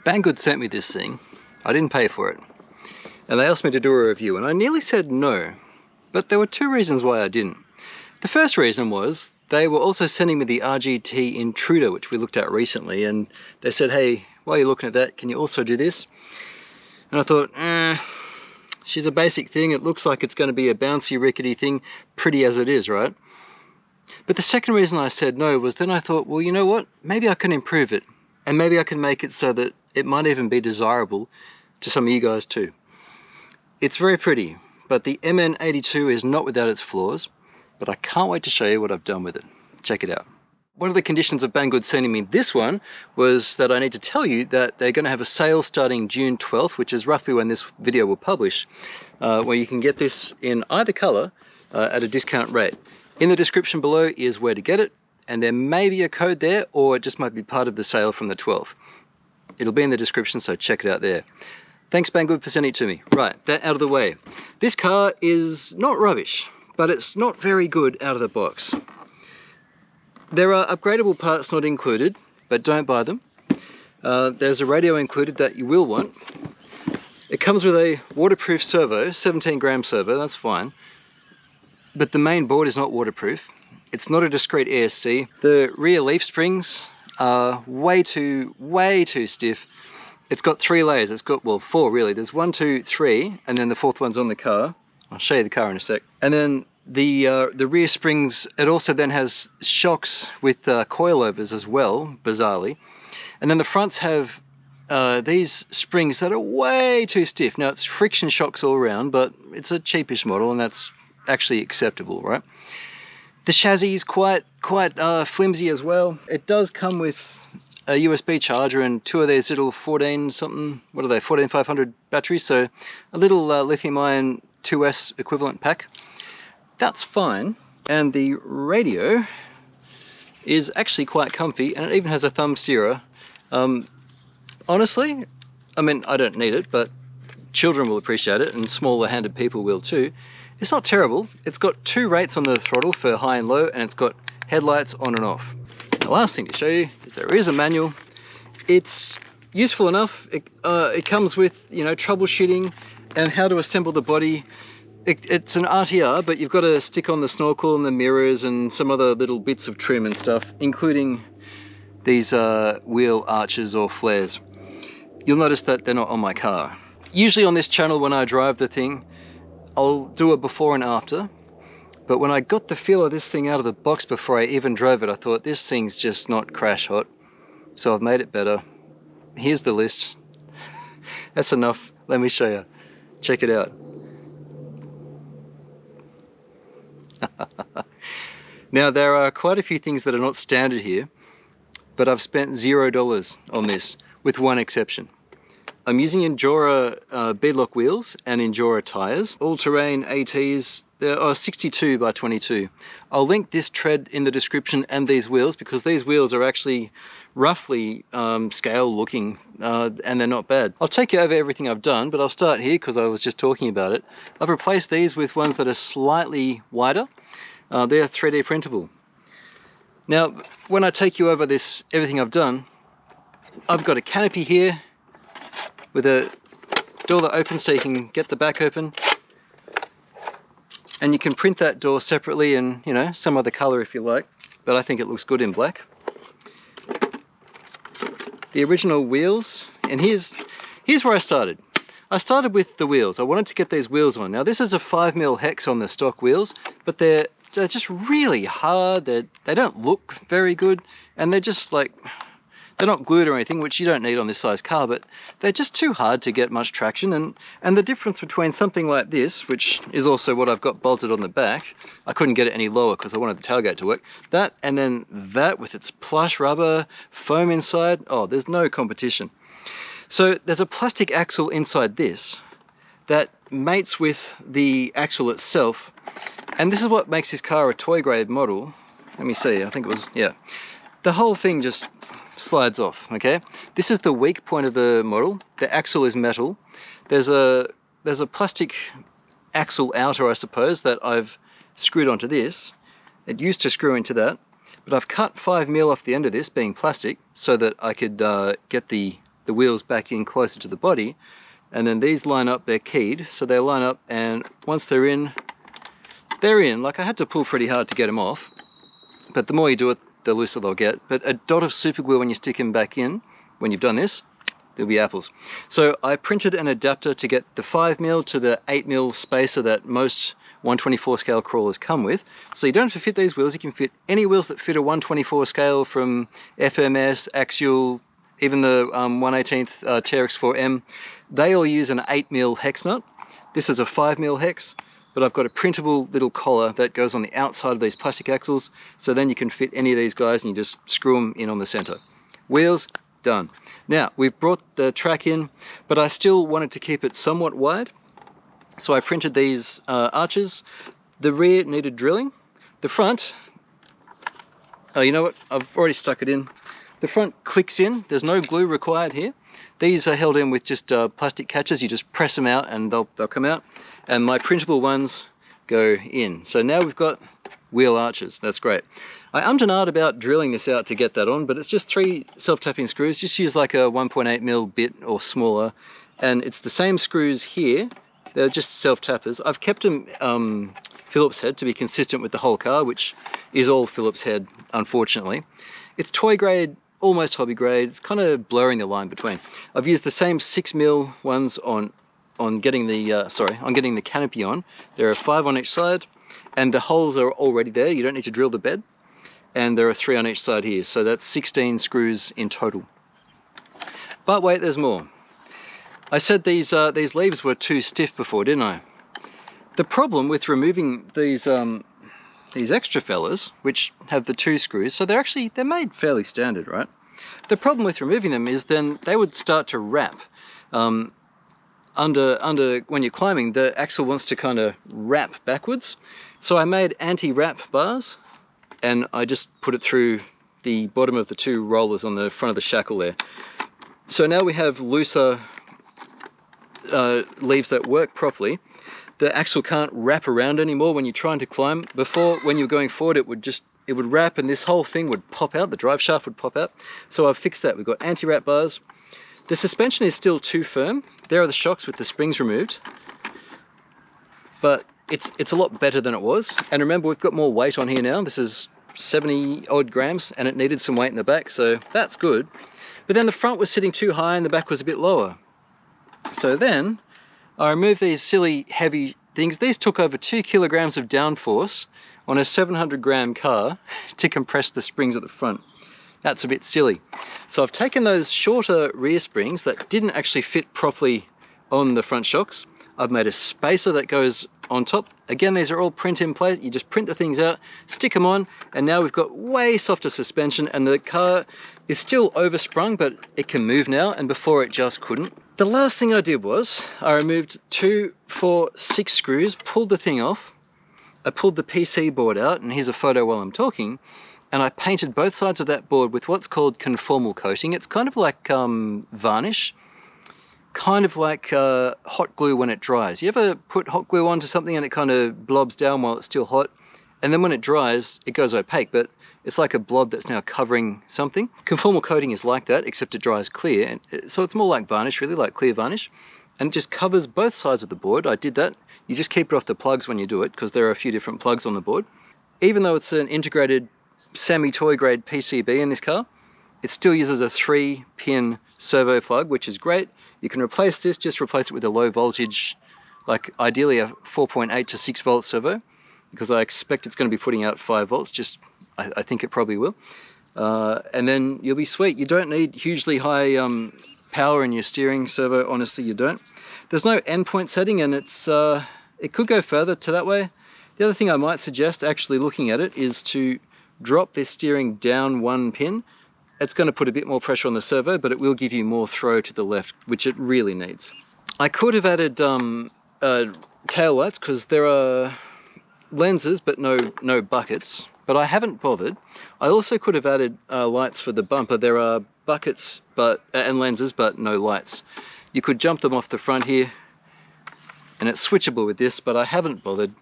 Banggood sent me this thing. I didn't pay for it. And they asked me to do a review, and I nearly said no. But there were two reasons why I didn't. The first reason was they were also sending me the RC-TNT Intruder, which we looked at recently, and they said, hey, while you're looking at that, can you also do this? And I thought, she's a basic thing. It looks like it's going to be a bouncy, rickety thing, pretty as it is, right? But the second reason I said no was then I thought, well, you know what? Maybe I can improve it. And maybe I can make it so that it might even be desirable to some of you guys too. It's very pretty, but the MN-82 is not without its flaws, but I can't wait to show you what I've done with it. Check it out. One of the conditions of Banggood sending me this one was that I need to tell you that they're going to have a sale starting June 12th, which is roughly when this video will publish, where you can get this in either color at a discount rate. In the description below is where to get it, and there may be a code there, or it just might be part of the sale from the 12th. It'll be in the description, so check it out there. Thanks Banggood for sending it to me. Right, that out of the way. This car is not rubbish, but it's not very good out of the box. There are upgradable parts not included, but don't buy them. There's a radio included that you will want. It comes with a waterproof servo, 17-gram servo, that's fine. But the main board is not waterproof. It's not a discrete ESC. The rear leaf springs are way too stiff. It's got 3 layers. It's got, well, 4 really. There's 1, 2, 3, and then the 4th one's on the car. I'll show you the car in a sec. And then the rear springs, it also then has shocks with coilovers as well, bizarrely. And then the fronts have these springs that are way too stiff. Now it's friction shocks all around, but it's a cheapish model and that's actually acceptable, right? The chassis is quite flimsy as well. It does come with a USB charger and 2 of these little 14 something, what are they, 14500 batteries, so a little lithium ion 2S equivalent pack. That's fine, and the radio is actually quite comfy, and it even has a thumb steerer. Honestly, I mean, I don't need it, but children will appreciate it, and smaller handed people will too. It's not terrible. It's got 2 rates on the throttle for high and low, and it's got headlights on and off. The last thing to show you is there is a manual. It's useful enough. It comes with, you know, troubleshooting and how to assemble the body. It's an RTR, but you've got to stick on the snorkel and the mirrors and some other little bits of trim and stuff, including these wheel arches or flares. You'll notice that they're not on my car. Usually on this channel when I drive the thing, I'll do a before and after. But when I got the feel of this thing out of the box before I even drove it, I thought this thing's just not crash hot. So I've made it better. Here's the list. That's enough. Let me show you. Check it out. Now there are quite a few things that are not standard here, but I've spent $0 on this, with one exception. I'm using Endura beadlock wheels and Endura tires, all-terrain ATs. There are 62 by 22. I'll link this tread in the description and these wheels, because these wheels are actually roughly scale looking and they're not bad. I'll take you over everything I've done, but I'll start here because I was just talking about it. I've replaced these with ones that are slightly wider. They're 3D printable. Now, when I take you over everything I've done, I've got a canopy here with a door that opens so you can get the back open. And you can print that door separately in, you know, some other color if you like, but I think it looks good in black. The original wheels, and here's where I started. I started with the wheels. I wanted to get these wheels on. Now this is a 5mm hex on the stock wheels, but they're just really hard. They don't look very good, and they're just like, they're not glued or anything, which you don't need on this size car, but they're just too hard to get much traction. And the difference between something like this, which is also what I've got bolted on the back, I couldn't get it any lower because I wanted the tailgate to work, that and then that with its plush rubber foam inside, oh, there's no competition. So there's a plastic axle inside this that mates with the axle itself, and this is what makes this car a toy grade model. Let me see, I think it was, yeah. The whole thing just slides off, okay? This is the weak point of the model. The axle is metal. There's a plastic axle outer, I suppose, that I've screwed onto this. It used to screw into that, but I've cut 5mm off the end of this, being plastic, so that I could get the the wheels back in closer to the body, and then these line up, they're keyed, so they line up, and once they're in, they're in. Like, I had to pull pretty hard to get them off, but the more you do it, the looser they'll get. But a dot of super glue when you stick them back in, when you've done this, there'll be apples. So I printed an adapter to get the 5mm to the 8mm spacer that most 124 scale crawlers come with. So you don't have to fit these wheels, you can fit any wheels that fit a 124 scale, from FMS, Axial, even the 1/18th TRX4M. They all use an 8mm hex nut. This is a 5mm hex, but I've got a printable little collar that goes on the outside of these plastic axles, so then you can fit any of these guys and you just screw them in on the center. Wheels, done. Now, we've brought the track in, but I still wanted to keep it somewhat wide, so I printed these arches. The rear needed drilling. The front, oh, you know what, I've already stuck it in. The front clicks in, there's no glue required here. These are held in with just plastic catches. You just press them out and they'll come out. And my printable ones go in. So now we've got wheel arches, that's great. I ummed and ahed about drilling this out to get that on, but it's just 3 self-tapping screws. Just use like a 1.8mm bit or smaller, and it's the same screws here. They're just self-tappers. I've kept them Phillips head to be consistent with the whole car, which is all Phillips head, unfortunately. It's toy grade, almost hobby grade. It's kind of blurring the line between. I've used the same 6mm ones on getting the canopy on. There are 5 on each side, and the holes are already there. You don't need to drill the bed. And there are 3 on each side here, so that's 16 screws in total. But wait, there's more. I said these leaves were too stiff before, didn't I? The problem with removing these extra fellas, which have the 2 screws, so they're made fairly standard, right? The problem with removing them is then they would start to wrap. Under when you're climbing, the axle wants to kind of wrap backwards. So I made anti-wrap bars, and I just put it through the bottom of the 2 rollers on the front of the shackle there. So now we have looser leaves that work properly. The axle can't wrap around anymore when you're trying to climb. Before, when you're going forward, it would wrap and this whole thing would pop out, the drive shaft would pop out. So I've fixed that. We've got anti-wrap bars. The suspension is still too firm. There are the shocks with the springs removed, but it's a lot better than it was. And remember, we've got more weight on here now. This is 70 odd grams, and it needed some weight in the back, so that's good. But then the front was sitting too high and the back was a bit lower. So then I removed these silly heavy things. These took over 2 kilograms of downforce on a 700 gram car to compress the springs at the front. That's a bit silly. So I've taken those shorter rear springs that didn't actually fit properly on the front shocks. I've made a spacer that goes on top. Again, these are all print in place. You just print the things out, stick them on, and now we've got way softer suspension, and the car is still oversprung, but it can move now, and before it just couldn't. The last thing I did was I removed 2, 4, 6 screws, pulled the thing off. I pulled the PC board out, and here's a photo while I'm talking, and I painted both sides of that board with what's called conformal coating. It's kind of like varnish, kind of like hot glue when it dries. You ever put hot glue onto something and it kind of blobs down while it's still hot, and then when it dries it goes opaque, but it's like a blob that's now covering something? Conformal coating is like that, except it dries clear, and so it's more like varnish, really, like clear varnish, and it just covers both sides of the board. I did that. You just keep it off the plugs when you do it, because there are a few different plugs on the board. Even though it's an integrated semi-toy grade PCB in this car, it still uses a 3-pin servo plug, which is great. You can replace this, just replace it with a low voltage, like ideally a 4.8 to 6 volt servo, because I expect it's going to be putting out 5 volts, I think it probably will. And then you'll be sweet. You don't need hugely high power in your steering servo, honestly you don't. There's no endpoint setting, and it could go further to that way. The other thing I might suggest, actually looking at it, is to drop this steering down 1 pin. It's going to put a bit more pressure on the servo, but it will give you more throw to the left, which it really needs. I could have added tail lights, because there are lenses but no buckets, but I haven't bothered. I also could have added lights for the bumper. There are buckets and lenses but no lights. You could jump them off the front here, and it's switchable with this, but I haven't bothered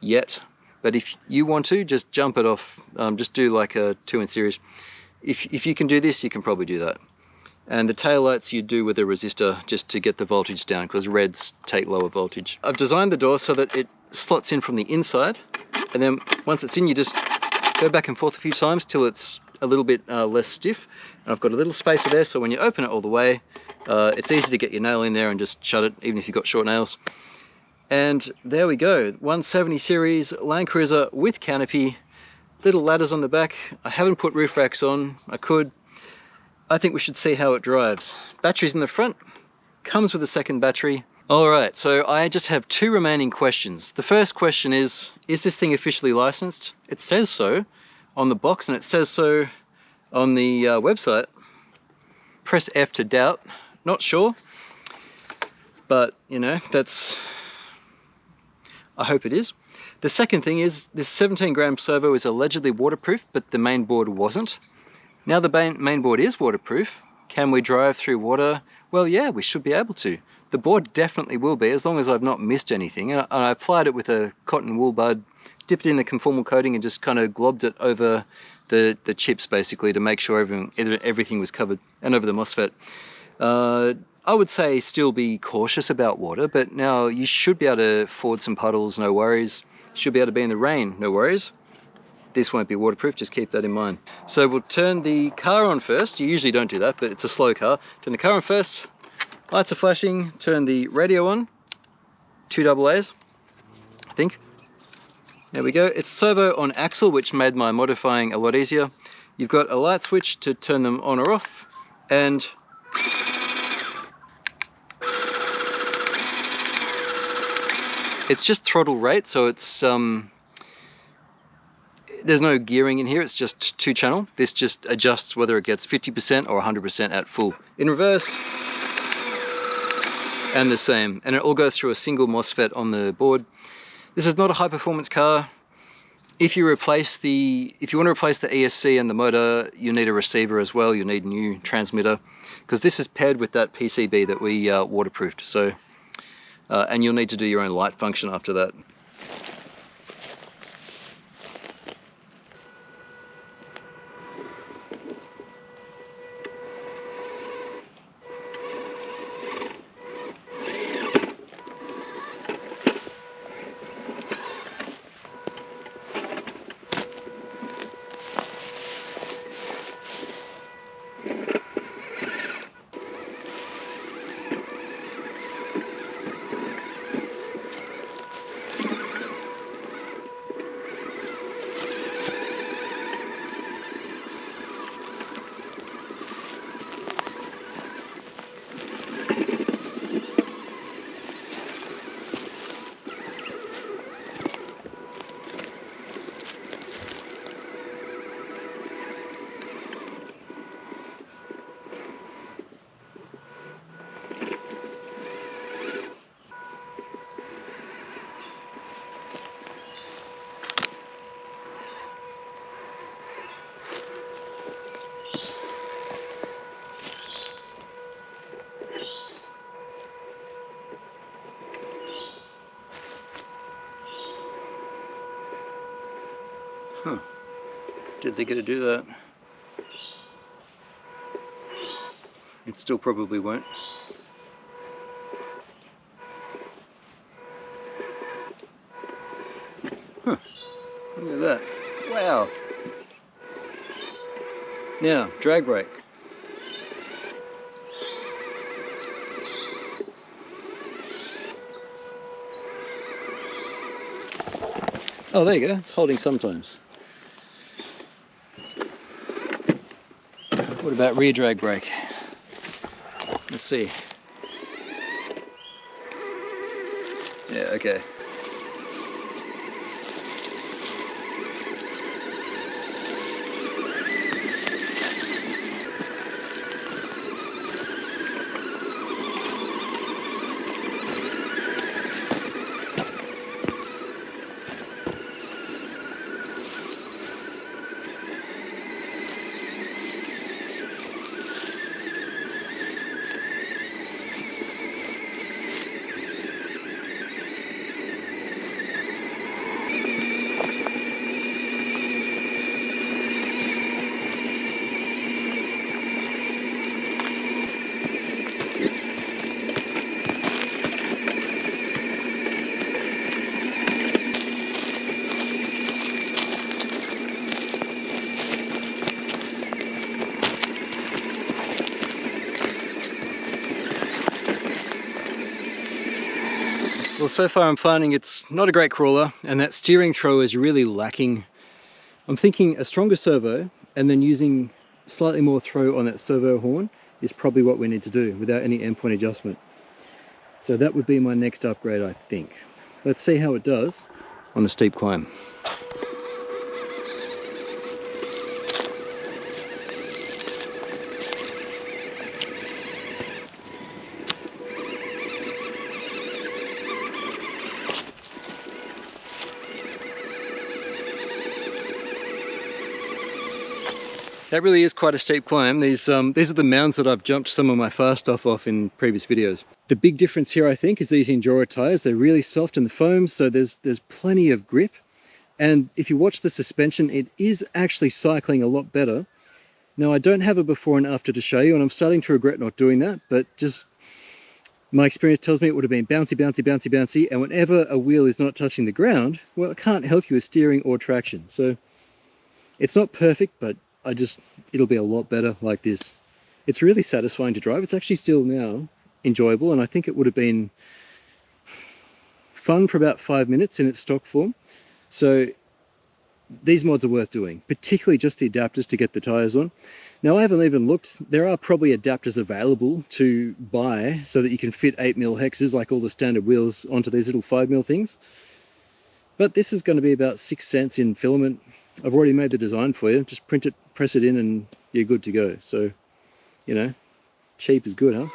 yet. But if you want to, just jump it off, just do like a 2 in series. If you can do this, you can probably do that. And the taillights you do with a resistor just to get the voltage down, because reds take lower voltage. I've designed the door so that it slots in from the inside, and then once it's in, you just go back and forth a few times till it's a little bit less stiff. And I've got a little spacer there, so when you open it all the way, it's easy to get your nail in there and just shut it, even if you've got short nails. And there we go, 170 series Landcruiser with canopy, little ladders on the back. I haven't put roof racks on, I could. I think we should see how it drives. Batteries in the front, comes with a second battery. All right, so I just have 2 remaining questions. The first question is this thing officially licensed? It says so on the box, and it says so on the website. Press F to doubt, not sure. But, you know, I hope it is. The second thing is, this 17-gram servo is allegedly waterproof, but the main board wasn't. Now the main board is waterproof. Can we drive through water? Well, yeah, we should be able to. The board definitely will be, as long as I've not missed anything. And I applied it with a cotton wool bud, dipped it in the conformal coating and just kind of globbed it over the chips, basically, to make sure everything was covered, and over the MOSFET. I would say still be cautious about water, but now you should be able to ford some puddles, no worries. Should be able to be in the rain, no worries. This won't be waterproof, just keep that in mind. So we'll turn the car on first. You usually don't do that, but it's a slow car. Turn the car on first, lights are flashing, turn the radio on, 2 AA's, I think. There we go, it's servo on axle, which made my modifying a lot easier. You've got a light switch to turn them on or off, and it's just throttle rate, so it's there's no gearing in here, it's just 2-channel. This just adjusts whether it gets 50% or 100% at full. In reverse, and the same. And it all goes through a single MOSFET on the board. This is not a high-performance car. If you want to replace the ESC and the motor, you need a receiver as well. You need a new transmitter, because this is paired with that PCB that we waterproofed. So, and you'll need to do your own light function after that. Huh. Did they get to do that? It still probably won't. Huh. Look at that. Wow. Now, drag brake. Oh, there you go. It's holding sometimes. What about rear drag brake? Let's see. Yeah, okay. Well, so far I'm finding it's not a great crawler, and that steering throw is really lacking. I'm thinking a stronger servo and then using slightly more throw on that servo horn is probably what we need to do without any endpoint adjustment. So that would be my next upgrade, I think. Let's see how it does on a steep climb. That really is quite a steep climb. These are the mounds that I've jumped some of my fast stuff off in previous videos. The big difference here, I think, is these Enduro tires. They're really soft in the foam, so there's plenty of grip. And if you watch the suspension, it is actually cycling a lot better. Now, I don't have a before and after to show you, and I'm starting to regret not doing that, but just my experience tells me it would have been bouncy, bouncy, bouncy, bouncy, and whenever a wheel is not touching the ground, well, it can't help you with steering or traction. So it's not perfect, but it'll be a lot better like this. It's really satisfying to drive. It's actually still now enjoyable, and I think it would have been fun for about 5 minutes in its stock form. So these mods are worth doing, particularly just the adapters to get the tires on. Now, I haven't even looked. There are probably adapters available to buy so that you can fit 8mm hexes like all the standard wheels onto these little 5mm things. But this is going to be about 6 cents in filament. I've already made the design for you. Just print it, press it in, and you're good to go. So, you know, cheap is good, huh?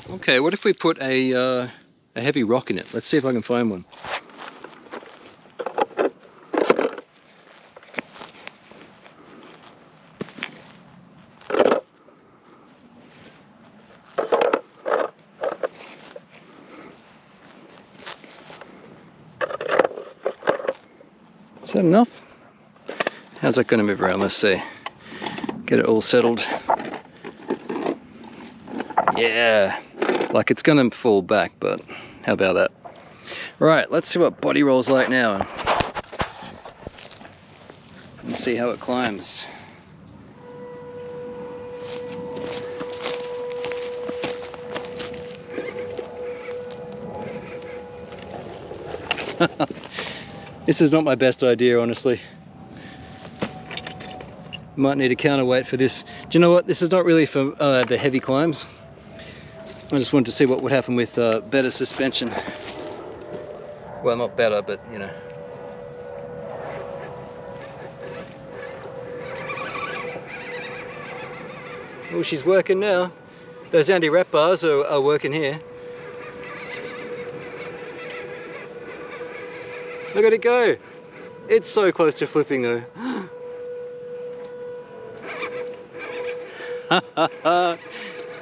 Okay, what if we put a heavy rock in it? Let's see if I can find one. Is that enough? How's that going to move around? Let's see. Get it all settled. Yeah, like it's going to fall back, but how about that? Right, let's see what body roll's like now. And see how it climbs. This is not my best idea, honestly. Might need a counterweight for this. Do you know what? This is not really for the heavy climbs. I just wanted to see what would happen with better suspension. Well, not better, but you know. Oh, she's working now. Those anti-wrap bars are working here. Look at it go. It's so close to flipping though.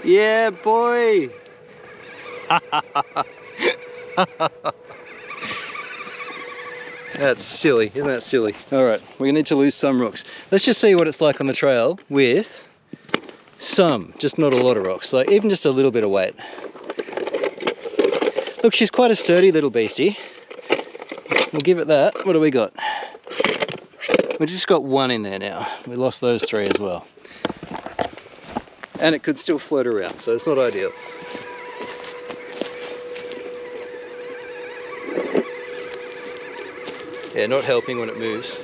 Yeah, boy. That's silly, isn't that silly? All right, we're gonna need to lose some rocks. Let's just see what it's like on the trail with some, just not a lot of rocks, like even just a little bit of weight. Look, she's quite a sturdy little beastie. We'll give it that. What do we got? We just got one in there now. We lost those three as well. And it could still float around, so it's not ideal. Yeah, not helping when it moves.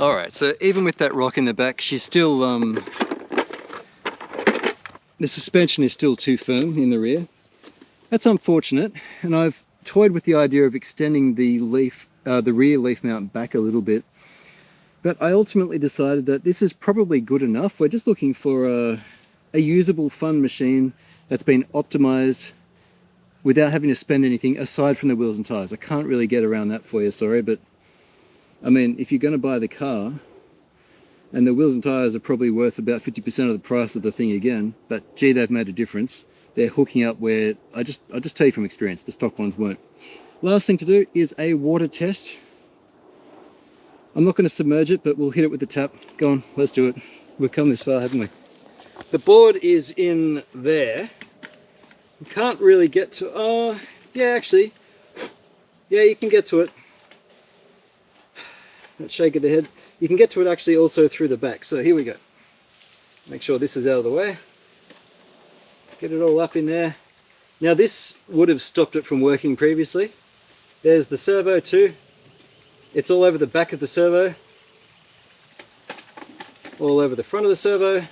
Alright, so even with that rock in the back, she's still, the suspension is still too firm in the rear. That's unfortunate, and I've toyed with the idea of extending the leaf the rear leaf mount back a little bit. But I ultimately decided that this is probably good enough. We're just looking for a usable, fun machine that's been optimized without having to spend anything aside from the wheels and tires. I can't really get around that for you, sorry, but I mean, if you're going to buy the car, and the wheels and tires are probably worth about 50% of the price of the thing again, but gee, they've made a difference. They're hooking up where, I just tell you from experience, the stock ones weren't. Last thing to do is a water test. I'm not going to submerge it, but we'll hit it with the tap. Go on, let's do it. We've come this far, haven't we? The board is in there. You can't really get to, yeah, actually, yeah, you can get to it. That shake of the head. You can get to it actually also through the back. So here we go. Make sure this is out of the way. Get it all up in there. Now this would have stopped it from working previously. There's the servo too. It's all over the back of the servo. All over the front of the servo.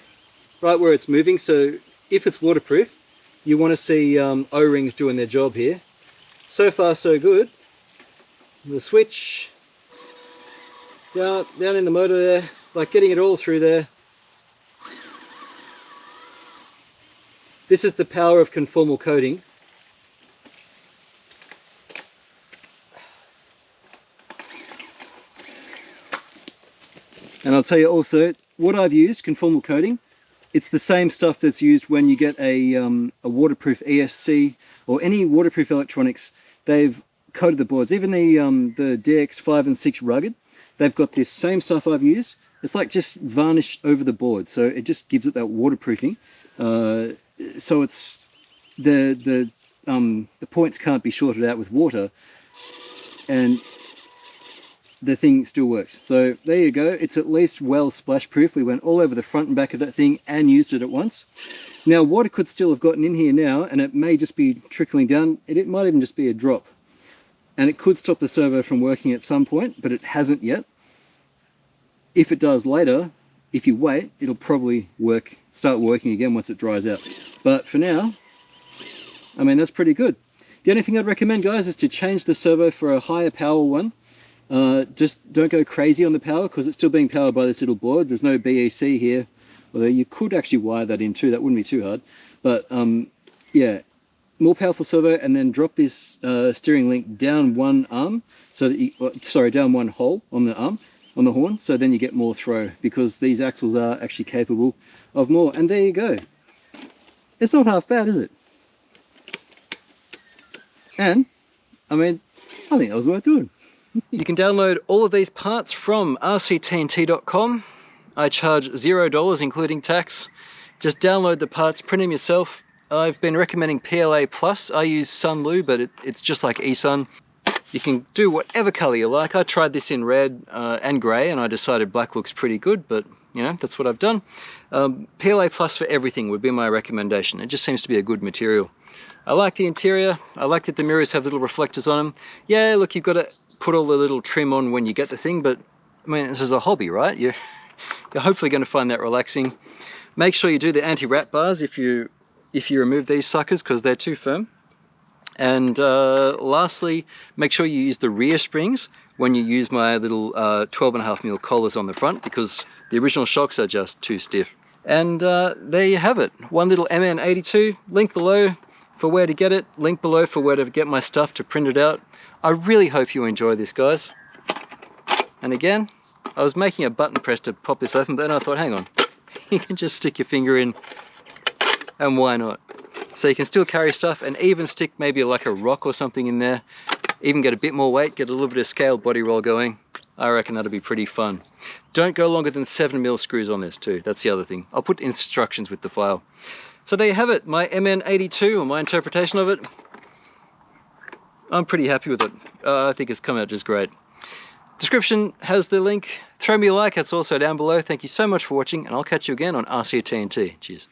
Right where it's moving. So if it's waterproof, you want to see O-rings doing their job here. So far so good. The switch. Down in the motor there, like getting it all through there. This is the power of conformal coating. And I'll tell you also, what I've used, conformal coating, it's the same stuff that's used when you get a waterproof ESC or any waterproof electronics. They've coated the boards, even the DX5 and 6 rugged. They've got this same stuff I've used. It's like just varnish over the board, so it just gives it that waterproofing. So it's the points can't be shorted out with water, and the thing still works. So there you go. It's at least well splash proof. We went all over the front and back of that thing and used it at once. Now water could still have gotten in here now, and it may just be trickling down. It might even just be a drop. And it could stop the servo from working at some point, but it hasn't yet. If it does later, if you wait, it'll probably start working again once it dries out. But for now, I mean, that's pretty good. The only thing I'd recommend, guys, is to change the servo for a higher power one. Just don't go crazy on the power, because it's still being powered by this little board. There's no BEC here, although you could actually wire that in too. That wouldn't be too hard. But yeah. More powerful servo, and then drop this steering link down one arm, so that down one hole on the arm, on the horn, so then you get more throw, because these axles are actually capable of more. And there you go. It's not half bad, is it? And, I mean, I think that was worth doing. You can download all of these parts from RC-TNT.com. I charge $0, including tax. Just download the parts, print them yourself. I've been recommending PLA Plus. I use Sunlu, but it's just like eSun. You can do whatever color you like. I tried this in red and gray, and I decided black looks pretty good, but you know, that's what I've done. PLA Plus for everything would be my recommendation. It just seems to be a good material. I like the interior. I like that the mirrors have little reflectors on them. Yeah, look, you've got to put all the little trim on when you get the thing, but I mean, this is a hobby, right? You're hopefully going to find that relaxing. Make sure you do the anti-rat bars if you remove these suckers, because they're too firm. And lastly, make sure you use the rear springs when you use my little 12.5mm collars on the front, because the original shocks are just too stiff. And there you have it. One little MN-82, link below for where to get it, link below for where to get my stuff to print it out. I really hope you enjoy this, guys. And again, I was making a button press to pop this open, but then I thought, hang on, you can just stick your finger in, and why not? So you can still carry stuff, and even stick maybe like a rock or something in there, even get a bit more weight, get a little bit of scale body roll going. I reckon that'll be pretty fun. Don't go longer than 7mm screws on this too, that's the other thing. I'll put instructions with the file. So there you have it, my MN-82, or my interpretation of it. I'm pretty happy with it. I think it's come out just great. Description has the link. Throw me a like, it's also down below. Thank you so much for watching, and I'll catch you again on RC-TNT. Cheers.